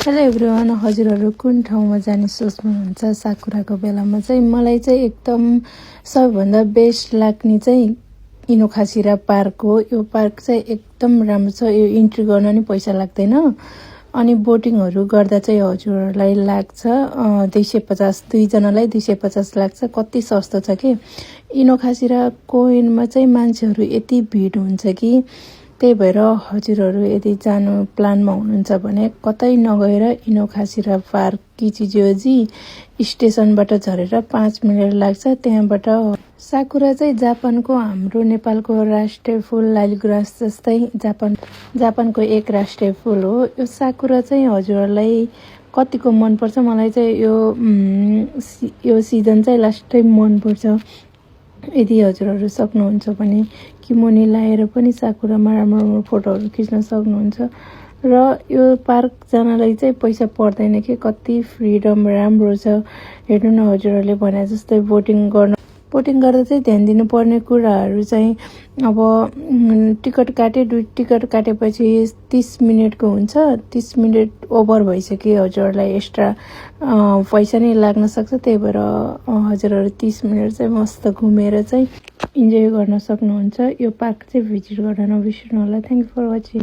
Hello everyone, हजुरहरू कुन ठाउँमा जाने सोच्नुहुन्छ साकुराको बेलामा चाहिँ? मलाई चाहिँ एकदम सबैभन्दा बेस्ट लाग्ने चाहिँ इनोखासिरा पार्क हो। यो पार्क चाहिँ एकदम राम्रो छ। यो इन्ट्री गर्न नि पैसा लाग्दैन अनि बोटिङहरू गर्दा चाहिँ हजुरहरूलाई लाग्छ 250, दुईजनालाई 250 लाग्छ। कति सस्तो छ कि। इनोखासिरा कोइनमा चाहिँ मान्छेहरू यति भिड हुन्छ कि त्यही भएर हजुरहरू यदि जानु प्लानमा हुनुहुन्छ भने कतै नगएर इनोखासिरा पार्क किचिजियोजी स्टेसनबाट झरेर 5 मिनट लाग्छ। त्यहाँबाट साकुरा चाहिँ जापानको हाम्रो नेपालको राष्ट्रिय फुल लालीगुराँस जस्तै जापानको एक राष्ट्रिय फुल हो। यो साकुरा चाहिँ हजुरहरूलाई कतिको मनपर्छ? मलाई चाहिँ यो सिजन चाहिँ लास्टै मनपर्छ। यदि हजुरहरू सक्नुहुन्छ भने किमोनी लाएर पनि साकुरामा राम्रो फोटोहरू खिच्न सक्नुहुन्छ। र यो पार्क जानलाई चाहिँ पैसा पर्दैन कि कति फ्रिडम राम्रो छ। हेर्नु न, हजुरहरूले भने जस्तै बोटिङ गर्दा चाहिँ ध्यान दिनुपर्ने कुराहरू चाहिँ अब टिकट काटेपछि 30 मिनटको हुन्छ। 30 मिनट ओभर भइसक्यो हजुरहरूलाई एक्स्ट्रा पैसा नै लाग्न सक्छ। त्यही भएर हजुरहरू 30 मिनट चाहिँ मस्त घुमेर चाहिँ इन्जोय गर्न सक्नुहुन्छ। यो पार्क चाहिँ भिजिट गर्न नबिर्सनु होला। Thank you for watching.